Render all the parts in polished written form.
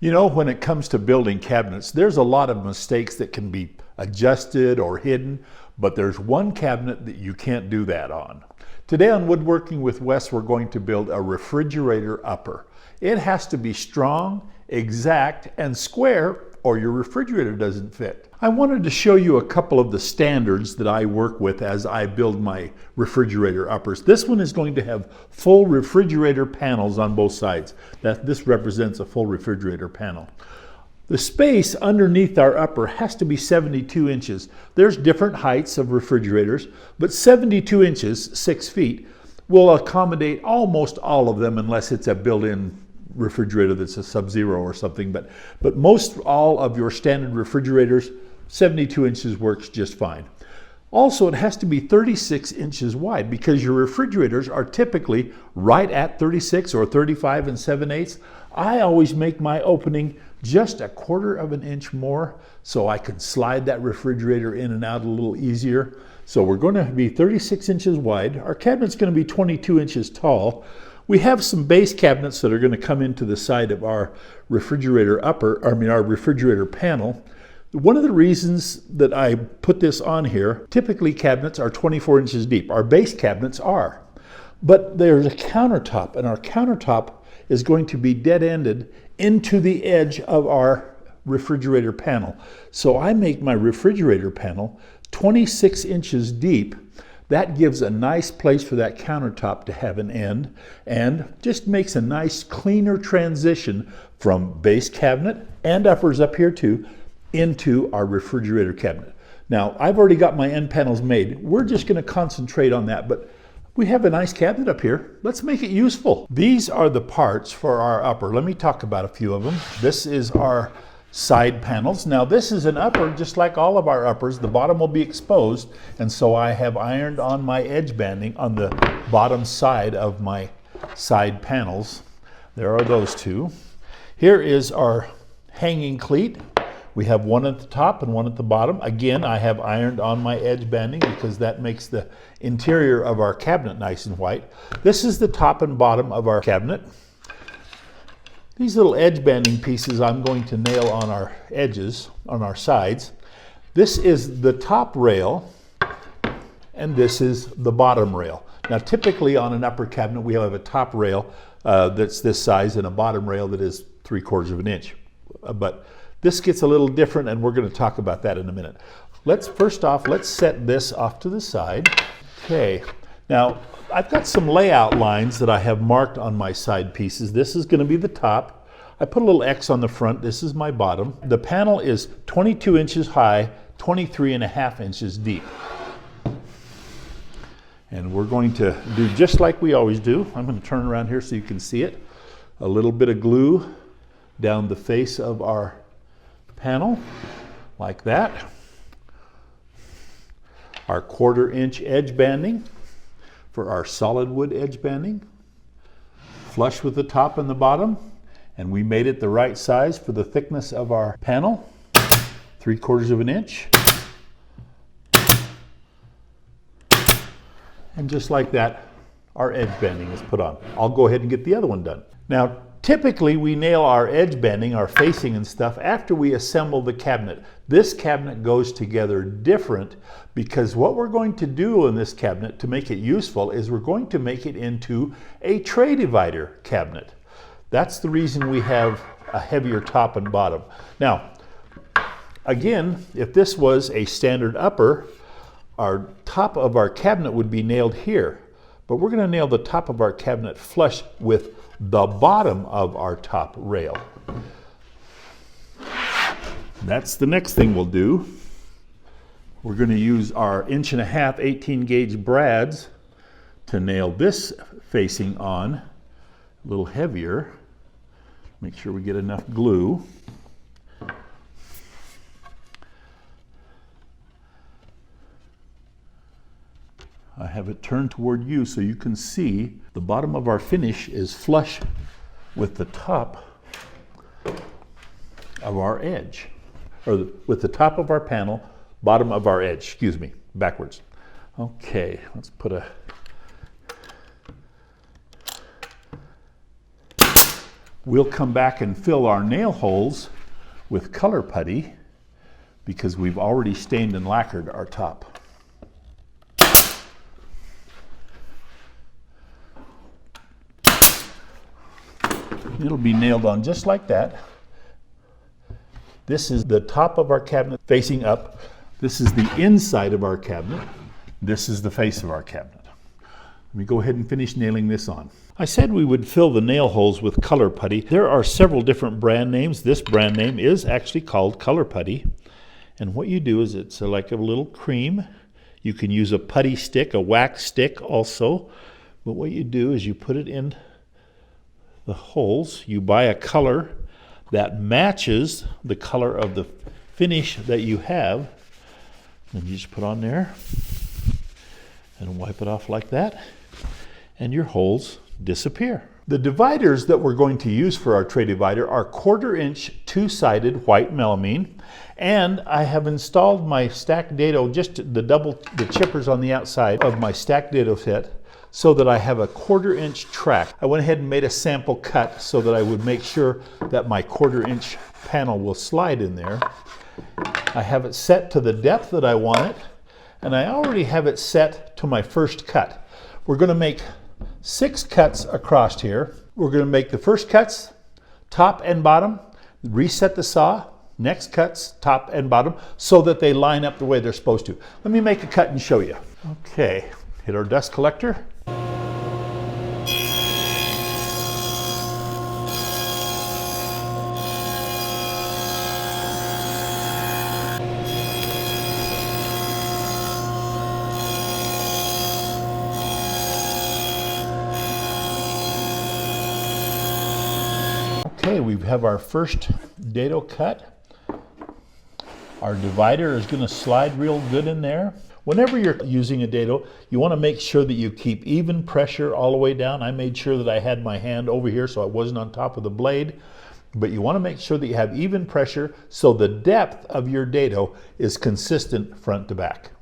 You know, when it comes to building cabinets, there's a lot of mistakes that can be adjusted or hidden, but there's one cabinet that you can't do that on. Today on Woodworking with Wes, we're going to build a refrigerator upper. It has to be strong, exact, and square, or your refrigerator doesn't fit. I wanted to show you a couple of the standards that I work with as I build my refrigerator uppers. This one is going to have full refrigerator panels on both sides. This represents a full refrigerator panel. The space underneath our upper has to be 72 inches. There's different heights of refrigerators, but 72 inches, 6 feet, will accommodate almost all of them unless it's a built-in refrigerator that's a Sub-Zero or something. But most all of your standard refrigerators, 72 inches works just fine. Also, it has to be 36 inches wide because your refrigerators are typically right at 36 or 35 and 7/8. I always make my opening just a 1/4 of an inch more so I can slide that refrigerator in and out a little easier. So we're going to be 36 inches wide. Our cabinet's going to be 22 inches tall. We have some base cabinets that are going to come into the side of our refrigerator our refrigerator panel. One of the reasons that I put this on here, typically cabinets are 24 inches deep. Our base cabinets are. But there's a countertop, and our countertop is going to be dead-ended into the edge of our refrigerator panel. So I make my refrigerator panel 26 inches deep. That gives a nice place for that countertop to have an end and just makes a nice cleaner transition from base cabinet and uppers up here too into our refrigerator cabinet. Now, I've already got my end panels made. We're just going to concentrate on that, but we have a nice cabinet up here. Let's make it useful. These are the parts for our upper. Let me talk about a few of them. This is our side panels. Now, this is an upper just like all of our uppers. The bottom will be exposed, and so I have ironed on my edge banding on the bottom side of my side panels. There are those two. Here is our hanging cleat. We have one at the top and one at the bottom. Again, I have ironed on my edge banding because that makes the interior of our cabinet nice and white. This is the top and bottom of our cabinet. These little edge banding pieces I'm going to nail on our edges, on our sides. This is the top rail, and this is the bottom rail. Now, typically on an upper cabinet, we have a top rail that's this size and a bottom rail that is 3/4 of an inch. But this gets a little different, and we're going to talk about that in a minute. First off, let's set this off to the side. Okay, now I've got some layout lines that I have marked on my side pieces. This is going to be the top. I put a little X on the front. This is my bottom. The panel is 22 inches high, 23.5 inches deep. And we're going to do just like we always do. I'm going to turn around here so you can see it. A little bit of glue down the face of our panel, like that. Our 1/4 inch edge banding for our solid wood edge banding, flush with the top and the bottom, and we made it the right size for the thickness of our panel, 3/4 of an inch. And just like that, our edge banding is put on. I'll go ahead and get the other one done. Now, typically we nail our edge banding, our facing and stuff, after we assemble the cabinet. This cabinet goes together different because what we're going to do in this cabinet to make it useful is we're going to make it into a tray divider cabinet. That's the reason we have a heavier top and bottom. Now, again, if this was a standard upper, our top of our cabinet would be nailed here, but we're going to nail the top of our cabinet flush with the bottom of our top rail. That's the next thing we'll do. We're going to use our 1.5" 18 gauge brads to nail this facing on a little heavier. Make sure we get enough glue. I have it turned toward you so you can see the bottom of our finish is flush with the top of our edge, or with the top of our panel, bottom of our edge, excuse me, backwards. Okay, let's put We'll come back and fill our nail holes with color putty because we've already stained and lacquered our top. It'll be nailed on just like that. This is the top of our cabinet facing up. This is the inside of our cabinet. This is the face of our cabinet. Let me go ahead and finish nailing this on. I said we would fill the nail holes with color putty. There are several different brand names. This brand name is actually called color putty. And what you do is it's like a little cream. You can use a putty stick, a wax stick also. But what you do is you put it in the holes. You buy a color that matches the color of the finish that you have. And you just put on there and wipe it off like that. And your holes disappear. The dividers that we're going to use for our tray divider are 1/4 inch two-sided white melamine, and I have installed my stacked dado, just the chippers on the outside of my stacked dado set, so that I have a 1/4 inch track. I went ahead and made a sample cut so that I would make sure that my 1/4 inch panel will slide in there. I have it set to the depth that I want it, and I already have it set to my first cut. We're going to make 6 cuts across here. We're going to make the first cuts top and bottom, reset the saw, next cuts top and bottom, so that they line up the way they're supposed to. Let me make a cut and show you. Okay, hit our dust collector. Okay, we have our first dado cut. Our divider is going to slide real good in there. Whenever you're using a dado, you want to make sure that you keep even pressure all the way down. I made sure that I had my hand over here so I wasn't on top of the blade. But you want to make sure that you have even pressure so the depth of your dado is consistent front to back.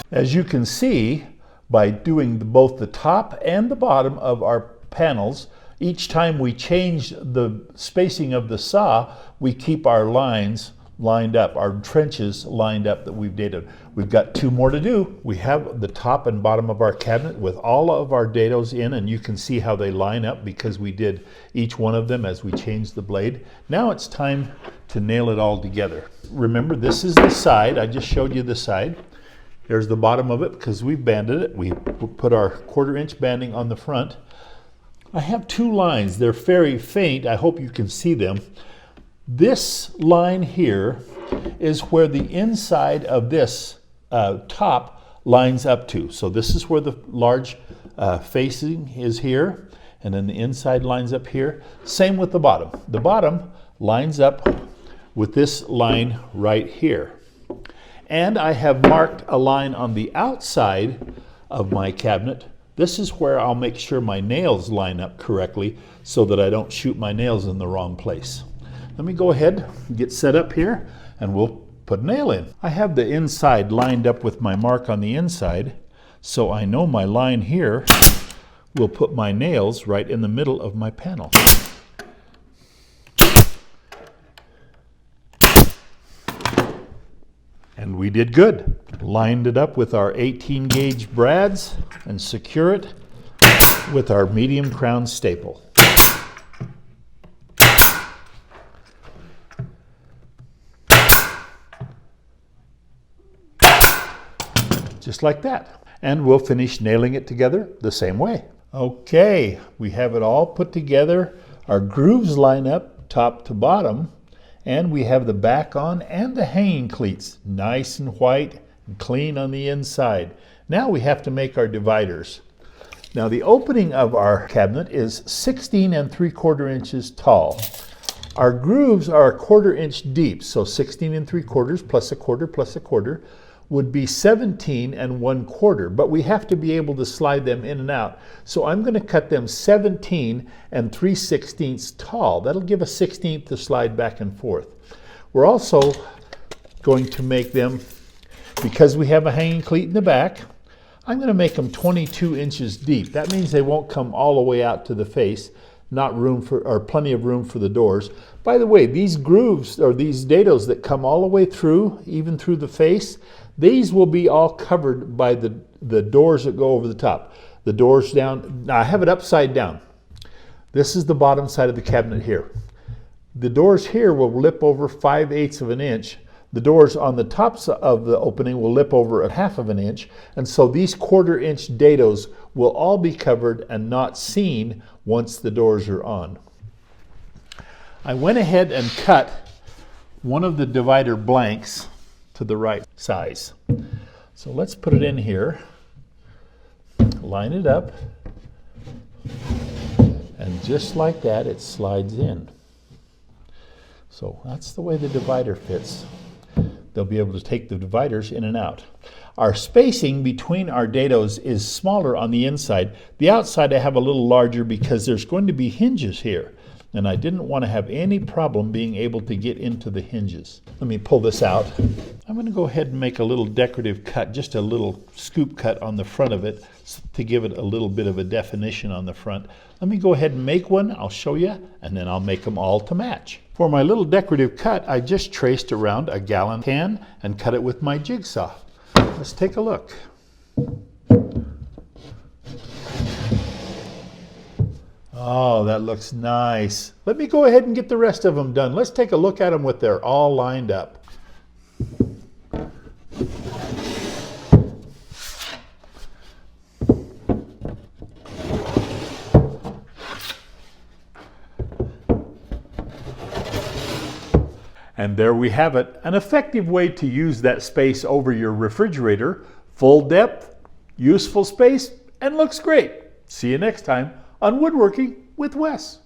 As you can see, by doing both the top and the bottom of our panels, each time we change the spacing of the saw, we keep our lines lined up, our trenches lined up that we've dadoed. We've got 2 more to do. We have the top and bottom of our cabinet with all of our dados in, and you can see how they line up because we did each one of them as we changed the blade. Now it's time to nail it all together. Remember, this is the side. I just showed you the side. There's the bottom of it because we've banded it. We put our 1/4 inch banding on the front. I have 2 lines. They're very faint. I hope you can see them. This line here is where the inside of this top lines up to. So this is where the large facing is here, and then the inside lines up here. Same with the bottom. The bottom lines up with this line right here. And I have marked a line on the outside of my cabinet. This is where I'll make sure my nails line up correctly so that I don't shoot my nails in the wrong place. Let me go ahead and get set up here and we'll put a nail in. I have the inside lined up with my mark on the inside, so I know my line here will put my nails right in the middle of my panel. And we did good. Lined it up with our 18 gauge brads and secure it with our medium crown staple. Just like that. And we'll finish nailing it together the same way. Okay, we have it all put together. Our grooves line up top to bottom. And we have the back on and the hanging cleats, nice and white and clean on the inside. Now we have to make our dividers. Now the opening of our cabinet is 16 3/4 inches tall. Our grooves are 1/4 inch deep, so 16 3/4 plus a quarter plus a quarter. would be 17 1/4, but we have to be able to slide them in and out. So I'm going to cut them 17 3/16 tall. That'll give a 1/16 to slide back and forth. We're also going to make them, because we have a hanging cleat in the back, I'm going to make them 22 inches deep. That means they won't come all the way out to the face, not room for, or plenty of room for the doors. By the way, these grooves, or these dados that come all the way through, even through the face, these will be all covered by the doors that go over the top. The doors down, now I have it upside down. This is the bottom side of the cabinet here. The doors here will lip over 5/8 of an inch. The doors on the tops of the opening will lip over 1/2 of an inch. And so these 1/4 inch dados will all be covered and not seen once the doors are on. I went ahead and cut one of the divider blanks to the right size. So let's put it in here, line it up, and just like that it slides in. So that's the way the divider fits. They'll be able to take the dividers in and out. Our spacing between our dados is smaller on the inside. The outside I have a little larger because there's going to be hinges here, and I didn't want to have any problem being able to get into the hinges. Let me pull this out. I'm going to go ahead and make a little decorative cut, just a little scoop cut on the front of it to give it a little bit of a definition on the front. Let me go ahead and make one. I'll show you, and then I'll make them all to match. For my little decorative cut, I just traced around a gallon can and cut it with my jigsaw. Let's take a look. Oh, that looks nice. Let me go ahead and get the rest of them done. Let's take a look at them with they're all lined up. And there we have it, an effective way to use that space over your refrigerator. Full depth, useful space, and looks great. See you next time on Woodworking with Wes.